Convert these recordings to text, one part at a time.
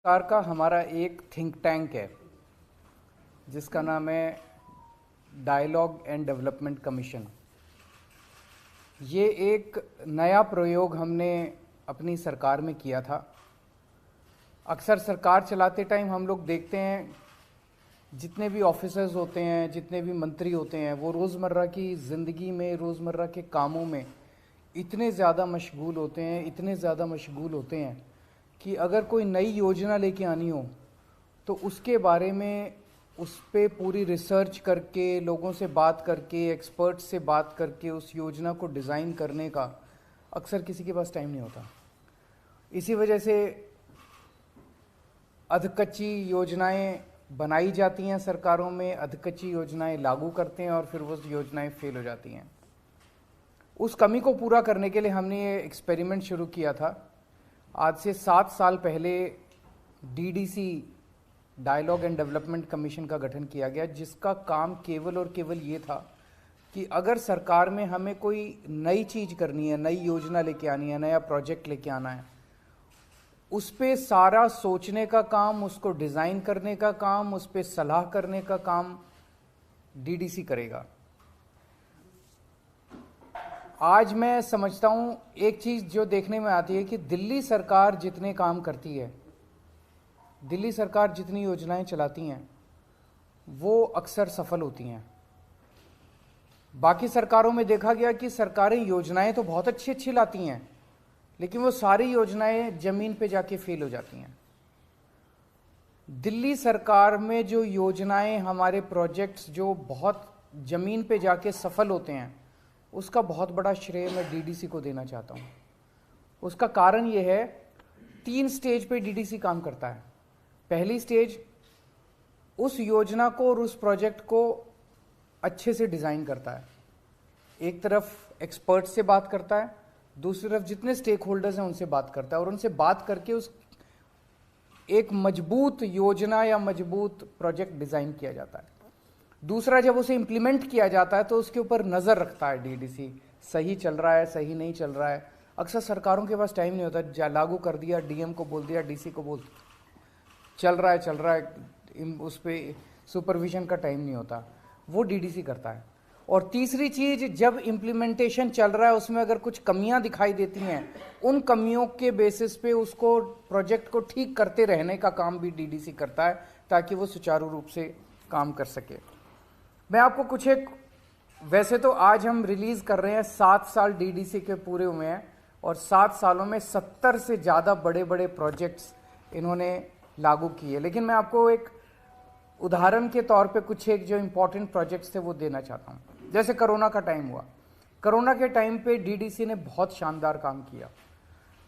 सरकार का हमारा एक थिंक टैंक है जिसका नाम है डायलॉग एंड डेवलपमेंट कमीशन। ये एक नया प्रयोग हमने अपनी सरकार में किया था। अक्सर सरकार चलाते टाइम हम लोग देखते हैं जितने भी ऑफिसर्स होते हैं, जितने भी मंत्री होते हैं, वो रोज़मर्रा की ज़िंदगी में, रोज़मर्रा के कामों में इतने ज़्यादा मशगूल होते हैं कि अगर कोई नई योजना लेके आनी हो तो उसके बारे में उस पर पूरी रिसर्च करके, लोगों से बात करके, एक्सपर्ट्स से बात करके उस योजना को डिज़ाइन करने का अक्सर किसी के पास टाइम नहीं होता। इसी वजह से अधकच्ची योजनाएं बनाई जाती हैं सरकारों में, अधकच्ची योजनाएं लागू करते हैं और फिर वो योजनाएं फेल हो जाती हैं। उस कमी को पूरा करने के लिए हमने ये एक्सपेरिमेंट शुरू किया था। आज से 7 साल पहले DDC, dialogue and development commission का गठन किया गया, जिसका काम केवल और केवल ये था कि अगर सरकार में हमें कोई नई चीज़ करनी है, नई योजना लेके आनी है, नया प्रोजेक्ट लेके आना है, उस पे सारा सोचने का काम, उसको डिज़ाइन करने का काम, उस पे सलाह करने का काम डीडीसी करेगा। आज मैं समझता हूँ एक चीज़ जो देखने में आती है कि दिल्ली सरकार जितने काम करती है, दिल्ली सरकार जितनी योजनाएं चलाती हैं, वो अक्सर सफल होती हैं। बाकी सरकारों में देखा गया कि सरकारें योजनाएं तो बहुत अच्छी अच्छी लाती हैं, लेकिन वो सारी योजनाएं ज़मीन पे जाके फेल हो जाती हैं। दिल्ली सरकार में जो योजनाएं, हमारे प्रोजेक्ट्स जो बहुत ज़मीन पे जाके सफल होते हैं, उसका बहुत बड़ा श्रेय मैं डीडीसी को देना चाहता हूँ। उसका कारण ये है, 3 स्टेज पे डीडीसी काम करता है। पहली स्टेज उस योजना को और उस प्रोजेक्ट को अच्छे से डिज़ाइन करता है। एक तरफ एक्सपर्ट से बात करता है, दूसरी तरफ जितने स्टेक होल्डर्स हैं उनसे बात करता है और उनसे बात करके उस एक मजबूत योजना या मजबूत प्रोजेक्ट डिज़ाइन किया जाता है। दूसरा, जब उसे इम्प्लीमेंट किया जाता है तो उसके ऊपर नज़र रखता है डीडीसी, सही चल रहा है, सही नहीं चल रहा है। अक्सर सरकारों के पास टाइम नहीं होता, लागू कर दिया, डीएम को बोल दिया, डीसी को बोल, चल रहा है, उस पर सुपरविजन का टाइम नहीं होता, वो डीडीसी करता है। और तीसरी चीज़, जब इम्प्लीमेंटेशन चल रहा है उसमें अगर कुछ कमियां दिखाई देती हैं, उन कमियों के बेसिस पे उसको, प्रोजेक्ट को ठीक करते रहने का काम भी डीडीसी करता है ताकि वो सुचारू रूप से काम कर सके। मैं आपको कुछ एक, वैसे तो आज हम रिलीज़ कर रहे हैं, 7 साल डीडीसी के पूरे हुए हैं और 7 सालों में 70 से ज़्यादा बड़े बड़े प्रोजेक्ट्स इन्होंने लागू किए, लेकिन मैं आपको एक उदाहरण के तौर पे कुछ एक जो इम्पोर्टेंट प्रोजेक्ट्स थे वो देना चाहता हूँ। जैसे कोरोना का टाइम हुआ, कोरोना के टाइम पे डीडीसी ने बहुत शानदार काम किया।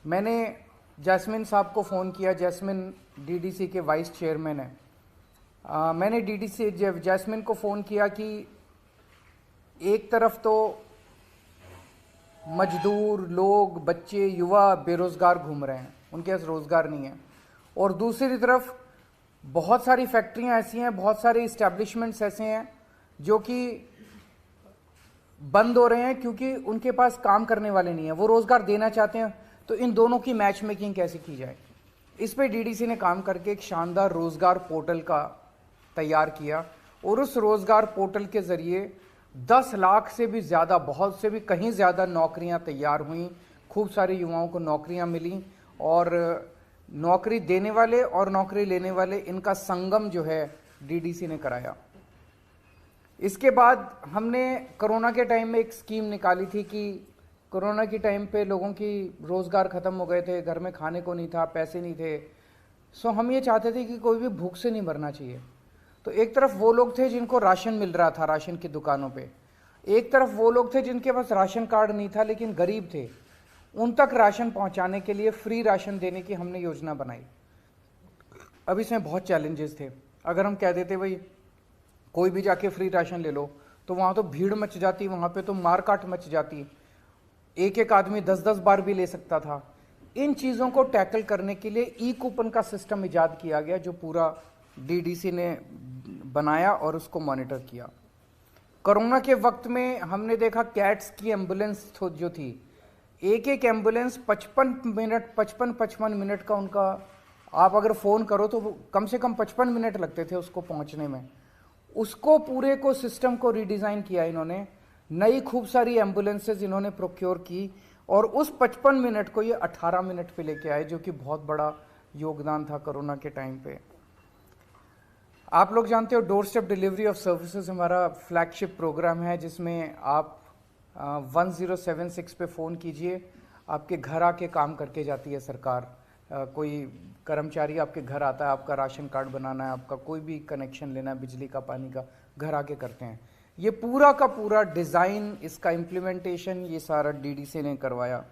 मैंने जैस्मिन साहब को फ़ोन किया, जैस्मिन डीडीसी के वाइस चेयरमैन है। मैंने डीडीसी जैस्मिन को फ़ोन किया कि एक तरफ तो मजदूर लोग, बच्चे, युवा बेरोज़गार घूम रहे हैं, उनके पास रोज़गार नहीं है, और दूसरी तरफ बहुत सारी फैक्ट्रियां ऐसी हैं, बहुत सारे इस्टेब्लिशमेंट्स ऐसे हैं जो कि बंद हो रहे हैं क्योंकि उनके पास काम करने वाले नहीं हैं, वो रोज़गार देना चाहते हैं। तो इन दोनों की मैच मेकिंग कैसे की जाए, इस पे डीडीसी ने काम करके एक शानदार रोज़गार पोर्टल का तैयार किया और उस रोज़गार पोर्टल के ज़रिए 10 लाख से भी ज़्यादा, बहुत से भी कहीं ज़्यादा नौकरियां तैयार हुई। खूब सारे युवाओं को नौकरियां मिली और नौकरी देने वाले और नौकरी लेने वाले, इनका संगम जो है डीडीसी ने कराया। इसके बाद हमने कोरोना के टाइम में एक स्कीम निकाली थी कि कोरोना के टाइम पे लोगों की रोज़गार ख़त्म हो गए थे, घर में खाने को नहीं था, पैसे नहीं थे। सो हम ये चाहते थे कि कोई भी भूख से नहीं मरना चाहिए। तो एक तरफ वो लोग थे जिनको राशन मिल रहा था राशन की दुकानों पे, एक तरफ वो लोग थे जिनके पास राशन कार्ड नहीं था लेकिन गरीब थे, उन तक राशन पहुंचाने के लिए फ्री राशन देने की हमने योजना बनाई। अब इसमें बहुत चैलेंजेस थे। अगर हम कह देते भाई कोई भी जाके फ्री राशन ले लो, तो वहाँ तो भीड़ मच जाती, वहाँ पे तो मारकाट मच जाती, एक एक आदमी 10-10 बार भी ले सकता था। इन चीज़ों को टैकल करने के लिए ई कूपन का सिस्टम इजाद किया गया, जो पूरा डीडीसी ने बनाया और उसको मॉनिटर किया। कोरोना के वक्त में हमने देखा कैट्स की एम्बुलेंस जो थी, एक एक एम्बुलेंस 55 मिनट का उनका आप अगर फ़ोन करो तो कम से कम 55 मिनट लगते थे उसको पहुंचने में। उसको पूरे को सिस्टम को रीडिज़ाइन किया इन्होंने, नई खूब सारी एम्बुलेंसेज इन्होंने प्रोक्योर की और उस 55 मिनट को ये 18 मिनट पे लेके आए, जो कि बहुत बड़ा योगदान था कोरोना के टाइम पे। आप लोग जानते हो door step delivery of services हमारा फ्लैगशिप प्रोग्राम है, जिसमें आप 1076 पे फ़ोन कीजिए, आपके घर आके काम करके जाती है सरकार। कोई कर्मचारी आपके घर आता है, आपका राशन कार्ड बनाना है, आपका कोई भी कनेक्शन लेना है बिजली का, पानी का, घर आके करते हैं। ये पूरा का पूरा डिज़ाइन, इसका इम्प्लीमेंटेशन ये सारा डीडीसी ने करवाया।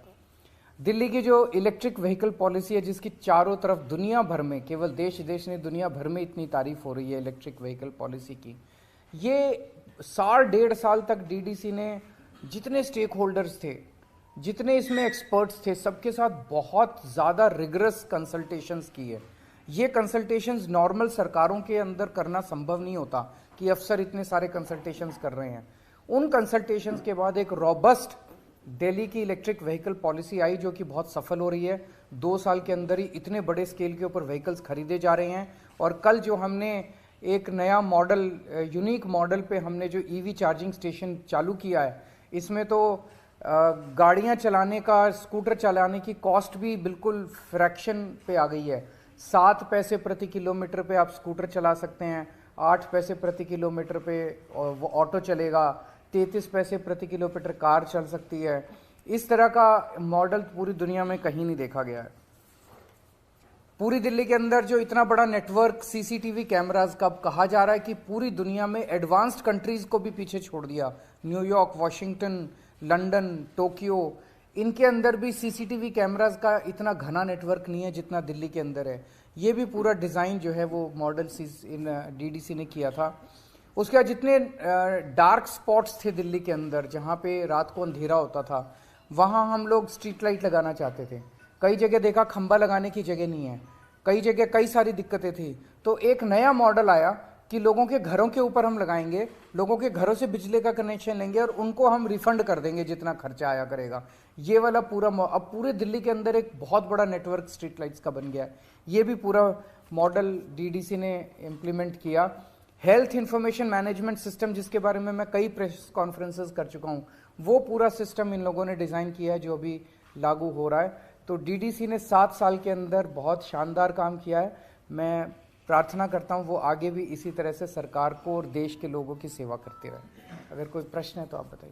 दिल्ली की जो इलेक्ट्रिक व्हीकल पॉलिसी है, जिसकी चारों तरफ दुनिया भर में, केवल देश देश नहीं दुनिया भर में इतनी तारीफ हो रही है इलेक्ट्रिक व्हीकल पॉलिसी की, ये साल 1.5 साल तक डीडीसी ने जितने स्टेक होल्डर्स थे, जितने इसमें एक्सपर्ट्स थे, सबके साथ बहुत ज़्यादा रिगरस कंसल्टेशंस की है। ये कंसल्टेशंस नॉर्मल सरकारों के अंदर करना संभव नहीं होता कि अफसर इतने सारे कंसल्टेशंस कर रहे हैं। उन कंसल्टेशंस के बाद एक रॉबस्ट दिल्ली की इलेक्ट्रिक व्हीकल पॉलिसी आई, जो कि बहुत सफल हो रही है। 2 साल के अंदर ही इतने बड़े स्केल के ऊपर व्हीकल्स खरीदे जा रहे हैं। और कल जो हमने एक नया मॉडल, यूनिक मॉडल पे हमने जो ईवी चार्जिंग स्टेशन चालू किया है, इसमें तो गाड़ियां चलाने का, स्कूटर चलाने की कॉस्ट भी बिल्कुल फ्रैक्शन पे आ गई है। 7 पैसे प्रति किलोमीटर पे आप स्कूटर चला सकते हैं, 8 पैसे प्रति किलोमीटर पे वो ऑटो चलेगा, 33 पैसे प्रति किलोमीटर कार चल सकती है। इस तरह का मॉडल पूरी दुनिया में कहीं नहीं देखा गया है। पूरी दिल्ली के अंदर जो इतना बड़ा नेटवर्क सीसीटीवी कैमरास का, कहा जा रहा है कि पूरी दुनिया में एडवांस्ड कंट्रीज को भी पीछे छोड़ दिया। न्यूयॉर्क, वॉशिंगटन, लंदन, टोक्यो, इनके अंदर भी सीसीटीवी कैमरास का इतना घना नेटवर्क नहीं है जितना दिल्ली के अंदर है। ये भी पूरा डिज़ाइन जो है वो मॉडल इन डीडीसी ने किया था। उसके बाद जितने डार्क स्पॉट्स थे दिल्ली के अंदर, जहाँ पे रात को अंधेरा होता था, वहाँ हम लोग स्ट्रीट लाइट लगाना चाहते थे। कई जगह देखा खंबा लगाने की जगह नहीं है, कई जगह कई सारी दिक्कतें थी। तो एक नया मॉडल आया कि लोगों के घरों के ऊपर हम लगाएंगे, लोगों के घरों से बिजली का कनेक्शन लेंगे और उनको हम रिफंड कर देंगे जितना खर्चा आया करेगा। ये वाला पूरा अब पूरे दिल्ली के अंदर एक बहुत बड़ा नेटवर्क स्ट्रीट लाइट्स का बन गया है। ये भी पूरा मॉडल डीडीसी ने इम्प्लीमेंट किया। हेल्थ इंफॉर्मेशन मैनेजमेंट सिस्टम, जिसके बारे में मैं कई प्रेस कॉन्फ्रेंसेस कर चुका हूँ, वो पूरा सिस्टम इन लोगों ने डिज़ाइन किया है जो अभी लागू हो रहा है। तो डीडीसी ने 7 साल के अंदर बहुत शानदार काम किया है। मैं प्रार्थना करता हूँ वो आगे भी इसी तरह से सरकार को और देश के लोगों की सेवा करते रहे। अगर कोई प्रश्न है तो आप बताइए।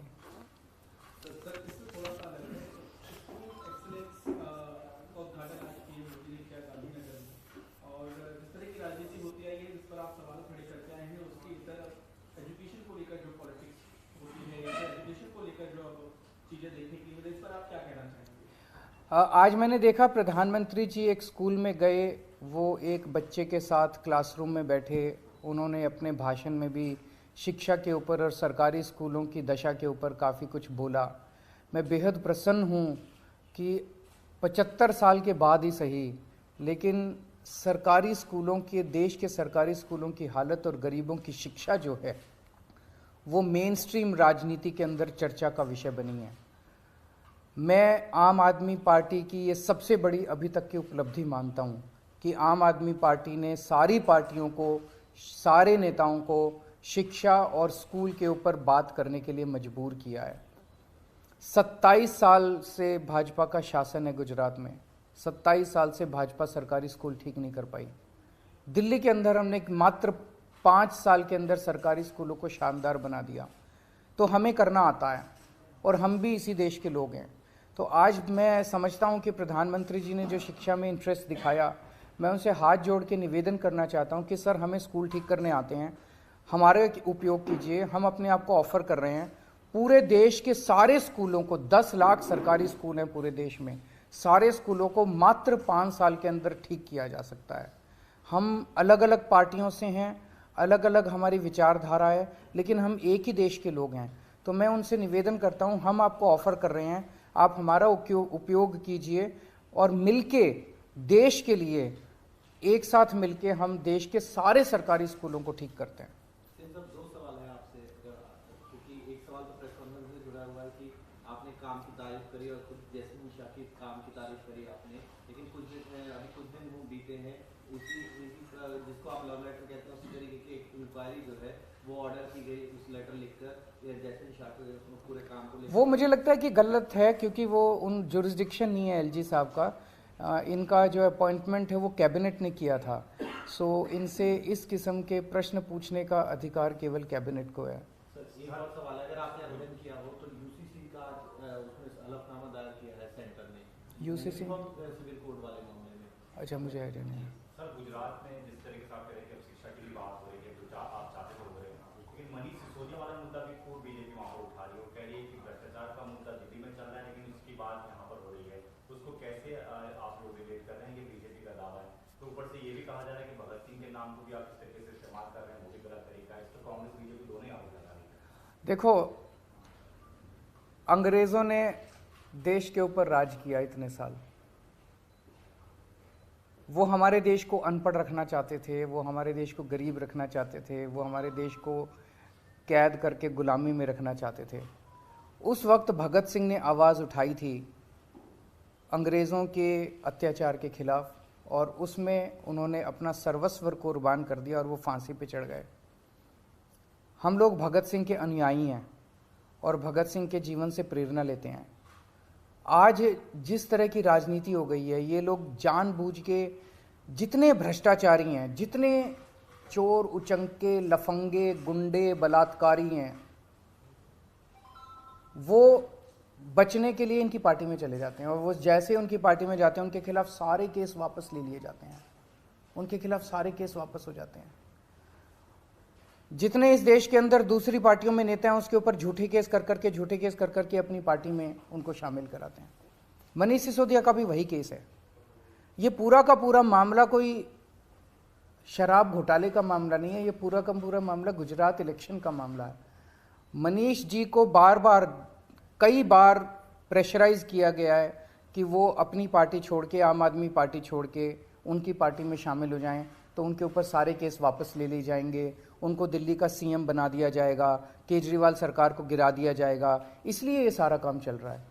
आज मैंने देखा प्रधानमंत्री जी एक स्कूल में गए, वो एक बच्चे के साथ क्लासरूम में बैठे, उन्होंने अपने भाषण में भी शिक्षा के ऊपर और सरकारी स्कूलों की दशा के ऊपर काफ़ी कुछ बोला। मैं बेहद प्रसन्न हूँ कि 75 साल के बाद ही सही, लेकिन सरकारी स्कूलों के, देश के सरकारी स्कूलों की हालत और गरीबों की शिक्षा जो है वो मेन स्ट्रीम राजनीति के अंदर चर्चा का विषय बनी है। मैं आम आदमी पार्टी की ये सबसे बड़ी अभी तक की उपलब्धि मानता हूँ कि आम आदमी पार्टी ने सारी पार्टियों को, सारे नेताओं को शिक्षा और स्कूल के ऊपर बात करने के लिए मजबूर किया है। 27 साल से भाजपा का शासन है गुजरात में, 27 साल से भाजपा सरकारी स्कूल ठीक नहीं कर पाई। दिल्ली के अंदर हमने मात्र 5 साल के अंदर सरकारी स्कूलों को शानदार बना दिया। तो हमें करना आता है और हम भी इसी देश के लोग हैं। तो आज मैं समझता हूं कि प्रधानमंत्री जी ने जो शिक्षा में इंटरेस्ट दिखाया, मैं उनसे हाथ जोड़ के निवेदन करना चाहता हूं कि सर, हमें स्कूल ठीक करने आते हैं, हमारे उपयोग कीजिए। हम अपने आप को ऑफर कर रहे हैं। पूरे देश के सारे स्कूलों को, 10 लाख सरकारी स्कूल हैं पूरे देश में, सारे स्कूलों को मात्र 5 साल के अंदर ठीक किया जा सकता है। हम अलग अलग पार्टियों से हैं, अलग अलग हमारी विचारधारा है, लेकिन हम एक ही देश के लोग हैं। तो मैं उनसे निवेदन करता हूं, हम आपको ऑफर कर रहे हैं, आप हमारा उपयोग कीजिए और मिलके देश के लिए, एक साथ मिलके हम देश के सारे सरकारी स्कूलों को ठीक करते हैं। दो सवाल है आपसे, क्योंकि एक सवाल तो प्रेस कॉन्फ्रेंस से जुड़ा हुआ है कि आपने काम की तारीफ करी और खुद जैसे निशा की काम की तारीफ करी आपने, लेकिन अभी कुछ दिन बीते देखते हैं जिसको आप लव लेटर कहते हैं उसी तरीके की एक इंक्वायरी जो है वो ऑर्डर की गई, उस लेटर लिखकर जैसे निशात पूरे काम को वो मुझे लगता है कि गलत है, क्योंकि वो उन जुरिस्डिक्शन नहीं है एलजी साहब का। इनका जो अपॉइंटमेंट है वो कैबिनेट ने किया था। सो इनसे इस किस्म के प्रश्न पूछने का अधिकार केवल कैबिनेट को है। सर एक और सवाल है, अगर आपने आवेदन किया हो तो यूसीसी का उसमें हलफनामा दायर किया है सेंटर ने, यूसीसी सिविल कोड वाले मामले में। अच्छा, मुझे आइडिया नहीं है। सर गुजरात में जिस तरीके से आप कह रहे हैं कि अब शिक्षा की भी बात हो रही है, जो आप चाहते हो रहे हैं, लेकिन मनीष सिसोदिया वाला मुद्दा भी खूब बीजेपी वहाँ पर उठा रही है। वो कह रही है कि भ्रष्टाचार का मुद्दा दिल्ली में चल रहा है लेकिन उसकी बात यहाँ पर हो रही है। उसको कैसे आप लोग रिलेट कर रहे हैं? ये बीजेपी का दावा है। तो ऊपर से ये भी कहा जा रहा है कि भगत सिंह के नाम को भी आप इस तरीके से इस्तेमाल कर रहे हैं, वो भी गलत तरीका है। इस तो कांग्रेस बीजेपी दोनों ही आरोप लगा रही है। देखो, अंग्रेजों ने देश के ऊपर राज किया इतने साल। वो हमारे देश को अनपढ़ रखना चाहते थे, वो हमारे देश को गरीब रखना चाहते थे, वो हमारे देश को कैद करके गुलामी में रखना चाहते थे। उस वक्त भगत सिंह ने आवाज़ उठाई थी अंग्रेज़ों के अत्याचार के खिलाफ, और उसमें उन्होंने अपना सर्वस्व कुर्बान कर दिया और वो फांसी पे चढ़ गए। हम लोग भगत सिंह के अनुयायी हैं और भगत सिंह के जीवन से प्रेरणा लेते हैं। आज जिस तरह की राजनीति हो गई है, ये लोग जानबूझ के, जितने भ्रष्टाचारी हैं, जितने चोर उचंके लफंगे गुंडे बलात्कारी हैं, वो बचने के लिए इनकी पार्टी में चले जाते हैं, और वो जैसे उनकी पार्टी में जाते हैं उनके खिलाफ सारे केस वापस ले लिए जाते हैं, उनके खिलाफ सारे केस वापस हो जाते हैं। जितने इस देश के अंदर दूसरी पार्टियों में नेता हैं उसके ऊपर झूठे केस कर करके अपनी पार्टी में उनको शामिल कराते हैं। मनीष सिसोदिया का भी वही केस है। ये पूरा का पूरा मामला कोई शराब घोटाले का मामला नहीं है, ये पूरा का पूरा मामला गुजरात इलेक्शन का मामला है। मनीष जी को कई बार प्रेशराइज किया गया है कि वो अपनी पार्टी छोड़ के, आम आदमी पार्टी छोड़ के उनकी पार्टी में शामिल हो जाएं, तो उनके ऊपर सारे केस वापस ले लिए जाएंगे, उनको दिल्ली का सीएम बना दिया जाएगा, केजरीवाल सरकार को गिरा दिया जाएगा। इसलिए ये सारा काम चल रहा है।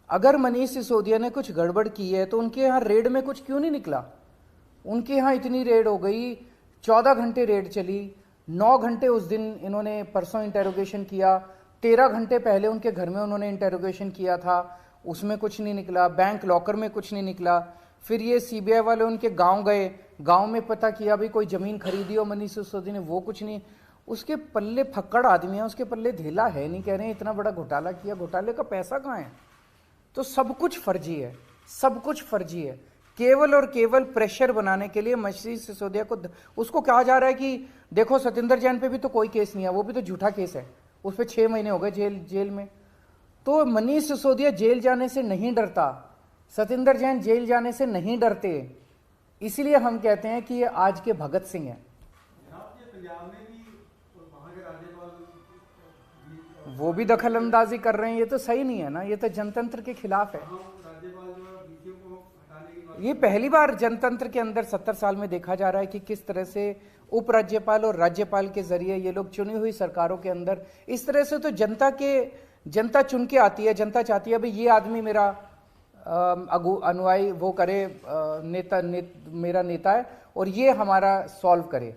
अगर मनीष सिसोदिया ने कुछ गड़बड़ की है तो उनके यहाँ रेड में कुछ क्यों नहीं निकला? उनके यहाँ इतनी रेड हो गई, 14 घंटे रेड चली, 9 घंटे उस दिन इन्होंने परसों इंटेरोगेशन किया, 13 घंटे पहले उनके घर में उन्होंने इंटेरोगेशन किया था, उसमें कुछ नहीं निकला, बैंक लॉकर में कुछ नहीं निकला। फिर ये सीबीआई वाले उनके गांव गए, गांव में पता किया भी कोई ज़मीन खरीदी हो मनीष सिसोदिया ने, वो कुछ नहीं। उसके पल्ले फक्कड़ आदमी है, उसके पल्ले धेला है नहीं, कह रहे हैं इतना बड़ा घोटाला किया, घोटाले का पैसा कहाँ है? तो सब कुछ फर्जी है, सब कुछ फर्जी है। केवल और केवल प्रेशर बनाने के लिए मनीष सिसोदिया को, उसको कहा जा रहा है कि देखो सतिंदर जैन पे भी तो कोई केस नहीं है, वो भी तो झूठा केस है, उस पर 6 महीने हो गए जेल में। तो मनीष सिसोदिया जेल जाने से नहीं डरता, सतिंदर जैन जेल जाने से नहीं डरते, इसलिए हम कहते हैं कि ये आज के भगत सिंह हैं। वो भी दखल अंदाजी कर रहे हैं, ये तो सही नहीं है ना, ये तो जनतंत्र के खिलाफ है। ये पहली बार जनतंत्र के अंदर 70 साल में देखा जा रहा है कि किस तरह से उपराज्यपाल और राज्यपाल के जरिए ये लोग चुनी हुई सरकारों के अंदर इस तरह से, तो जनता चुन के आती है, जनता चाहती है भाई ये आदमी मेरा अनुयायी वो करे, मेरा नेता है और ये हमारा सॉल्व करे।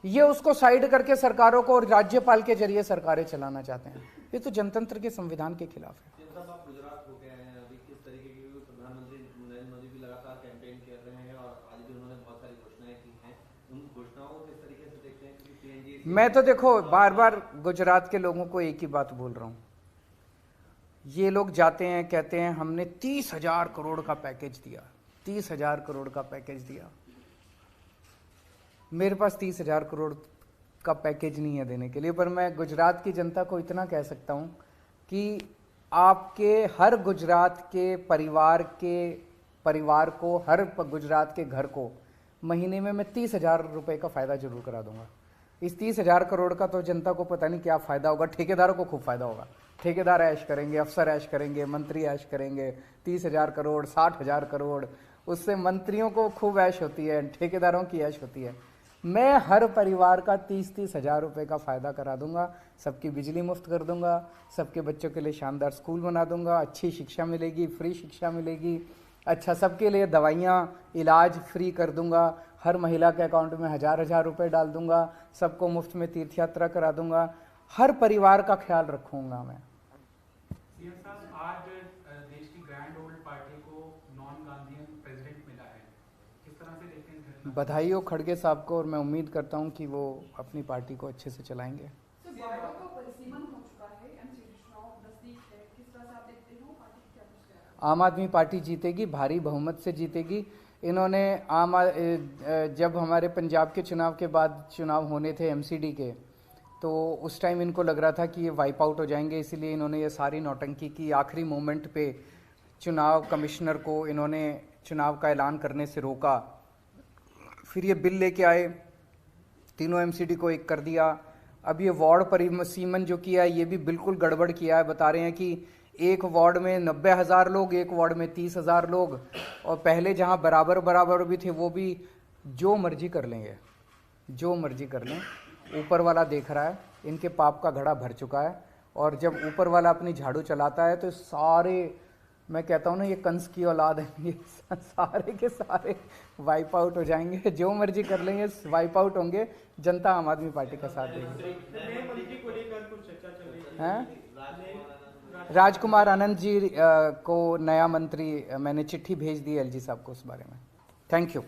ये उसको साइड करके सरकारों को और राज्यपाल के जरिए सरकारें चलाना चाहते हैं। ये तो जनतंत्र के संविधान के खिलाफ है। आप गुजरात होके आए हैं, अभी किस तरीके की प्रधानमंत्री नरेंद्र मोदी भी लगातार कैंपेन कर रहे हैं और आज भी उन्होंने बहुत सारी घोषणाएं की हैं, उन घोषणाओं को किस तरीके से देखते हैं? क्योंकि पीएनजी, मैं तो देखो बार बार गुजरात के लोगों को एक ही बात बोल रहा हूँ, ये लोग जाते हैं कहते हैं हमने 30,000 करोड़ का पैकेज दिया, 30,000 करोड़ का पैकेज दिया। मेरे पास 30,000 करोड़ का पैकेज नहीं है देने के लिए, पर मैं गुजरात की जनता को इतना कह सकता हूँ कि आपके हर गुजरात के परिवार को, हर गुजरात के घर को महीने में मैं 30,000 रुपये का फ़ायदा जरूर करा दूंगा। इस 30,000 करोड़ का तो जनता को पता नहीं क्या फ़ायदा होगा, ठेकेदारों को खूब फ़ायदा होगा, ठेकेदार ऐश करेंगे, अफसर ऐश करेंगे, मंत्री ऐश करेंगे। 30,000 करोड़, 60,000 करोड़, उससे मंत्रियों को खूब ऐश होती है, ठेकेदारों की ऐश होती है। मैं हर परिवार का 30-30 हज़ार रुपये का फ़ायदा करा दूंगा, सबकी बिजली मुफ्त कर दूंगा, सबके बच्चों के लिए शानदार स्कूल बना दूंगा, अच्छी शिक्षा मिलेगी, फ्री शिक्षा मिलेगी, अच्छा, सबके लिए दवाइयाँ, इलाज फ्री कर दूंगा, हर महिला के अकाउंट में 1000-1000 रुपए डाल दूंगा, सबको मुफ्त में तीर्थ यात्रा करा दूंगा, हर परिवार का ख्याल रखूंगा मैं। सीएम साहब, आज देश की ग्रैंड ओल्ड पार्टी को नॉन गांधीयन प्रेसिडेंट मिला है, किस तरह से देखते हैं इस घटना को? बधाई हो खड़गे साहब को, और मैं उम्मीद करता हूं कि वो अपनी पार्टी को अच्छे से चलाएंगे। आम आदमी पार्टी जीतेगी, भारी बहुमत से जीतेगी। इन्होंने जब हमारे पंजाब के चुनाव के बाद चुनाव होने थे एमसीडी के, तो उस टाइम इनको लग रहा था कि ये वाइप आउट हो जाएंगे, इसलिए इन्होंने ये सारी नौटंकी की। आखिरी मोमेंट पे चुनाव कमिश्नर को इन्होंने चुनाव का ऐलान करने से रोका, फिर ये बिल लेके आए, तीनों एमसीडी को एक कर दिया। अब ये वार्ड परिसीमन जो किया है ये भी बिल्कुल गड़बड़ किया है। बता रहे हैं कि एक वार्ड में 90,000 लोग, एक वार्ड में 30,000 लोग, और पहले जहां बराबर बराबर भी थे वो भी जो मर्जी कर लेंगे, जो मर्जी कर लें। ऊपर वाला देख रहा है, इनके पाप का घड़ा भर चुका है, और जब ऊपर वाला अपनी झाड़ू चलाता है तो सारे, मैं कहता हूँ ना, ये कंस की औलाद है, ये सारे के सारे वाइप आउट हो जाएंगे। जो मर्जी कर लेंगे वाइप आउट होंगे। जनता आम आदमी पार्टी का साथ देगी। हैं? राजकुमार आनंद जी को नया मंत्री, मैंने चिट्ठी भेज दी एलजी साहब को उस बारे में। Thank you.